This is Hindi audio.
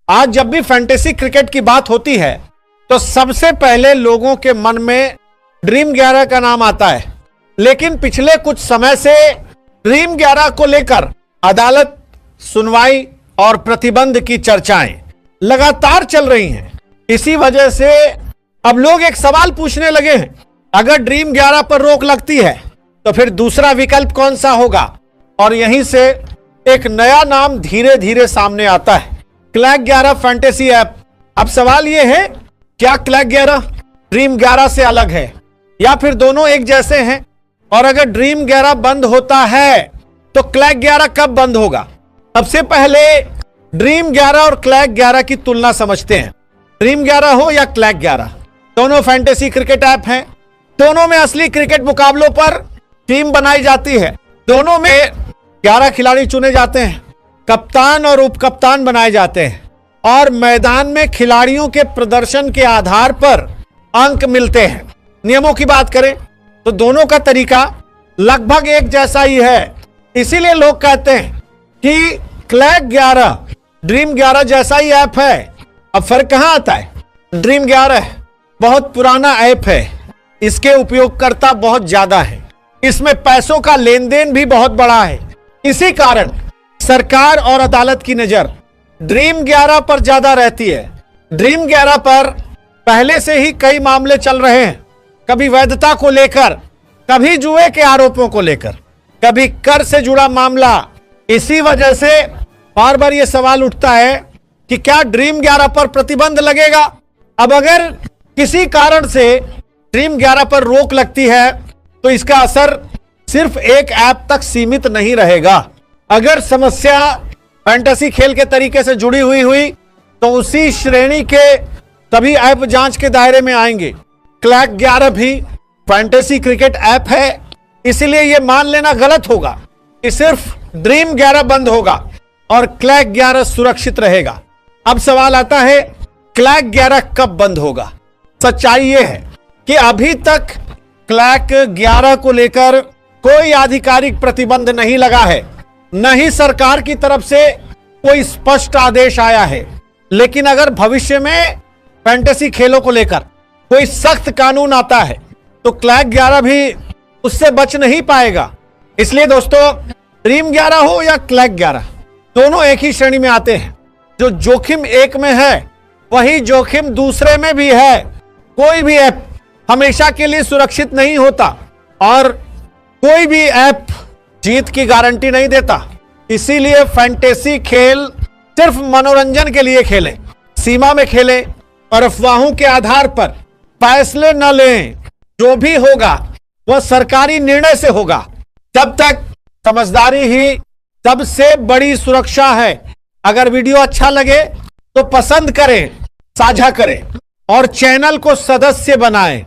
आज जब भी फैंटेसी क्रिकेट की बात होती है तो सबसे पहले लोगों के मन में ड्रीम 11 का नाम आता है। लेकिन पिछले कुछ समय से ड्रीम 11 को लेकर अदालत, सुनवाई और प्रतिबंध की चर्चाएं लगातार चल रही हैं। इसी वजह से अब लोग एक सवाल पूछने लगे हैं, अगर ड्रीम 11 पर रोक लगती है तो फिर दूसरा विकल्प कौन सा होगा। और यहीं से एक नया नाम धीरे धीरे सामने आता है, क्लैक 11 फैंटेसी ऐप। अब सवाल यह है, क्या क्लैक 11 ड्रीम 11 से अलग है या फिर दोनों एक जैसे हैं? और अगर ड्रीम 11 बंद होता है तो क्लैक 11 कब बंद होगा? सबसे पहले ड्रीम 11 और क्लैक 11 की तुलना समझते हैं। ड्रीम 11 हो या क्लैक 11, दोनों फैंटेसी क्रिकेट ऐप हैं। दोनों में असली क्रिकेट मुकाबलों पर टीम बनाई जाती है। दोनों में 11 खिलाड़ी चुने जाते हैं, कप्तान और उप कप्तान बनाए जाते हैं और मैदान में खिलाड़ियों के प्रदर्शन के आधार पर अंक मिलते हैं। नियमों की बात करें तो दोनों का तरीका लगभग एक जैसा ही है। इसीलिए लोग कहते हैं कि क्लैक 11 ड्रीम 11 जैसा ही ऐप है। अब फर्क कहां आता है? ड्रीम 11 बहुत पुराना ऐप है, इसके उपयोगकर्ता बहुत ज्यादा है, इसमें पैसों का लेन देन भी बहुत बड़ा है। इसी कारण सरकार और अदालत की नजर ड्रीम 11 पर ज्यादा रहती है। ड्रीम 11 पर पहले से ही कई मामले चल रहे हैं, कभी वैधता को लेकर, कभी जुए के आरोपों को लेकर, कभी कर से जुड़ा मामला। इसी वजह से बार बार यह सवाल उठता है कि क्या ड्रीम 11 पर प्रतिबंध लगेगा। अब अगर किसी कारण से ड्रीम 11 पर रोक लगती है तो इसका असर सिर्फ एक ऐप तक सीमित नहीं रहेगा। अगर समस्या फैंटेसी खेल के तरीके से जुड़ी हुई तो उसी श्रेणी के सभी ऐप जांच के दायरे में आएंगे। क्लैक 11 भी फैंटेसी क्रिकेट ऐप है, इसलिए यह मान लेना गलत होगा कि सिर्फ ड्रीम 11 बंद होगा और क्लैक 11 सुरक्षित रहेगा। अब सवाल आता है, क्लैक 11 कब बंद होगा? सच्चाई यह है कि अभी तक क्लैक 11 को लेकर कोई आधिकारिक प्रतिबंध नहीं लगा है, न ही सरकार की तरफ से कोई स्पष्ट आदेश आया है। लेकिन अगर भविष्य में फैंटेसी खेलों को लेकर कोई सख्त कानून आता है तो क्लैक 11 भी उससे बच नहीं पाएगा। इसलिए दोस्तों, ड्रीम 11 हो या क्लैक 11, दोनों एक ही श्रेणी में आते हैं। जो जोखिम एक में है वही जोखिम दूसरे में भी है। कोई भी ऐप हमेशा के लिए सुरक्षित नहीं होता और कोई भी ऐप जीत की गारंटी नहीं देता। इसीलिए फैंटेसी खेल सिर्फ मनोरंजन के लिए खेलें, सीमा में खेलें और अफवाहों के आधार पर फैसले न लें। जो भी होगा वह सरकारी निर्णय से होगा। तब तक समझदारी ही सबसे बड़ी सुरक्षा है। अगर वीडियो अच्छा लगे तो पसंद करें, साझा करें और चैनल को सदस्य बनाएं।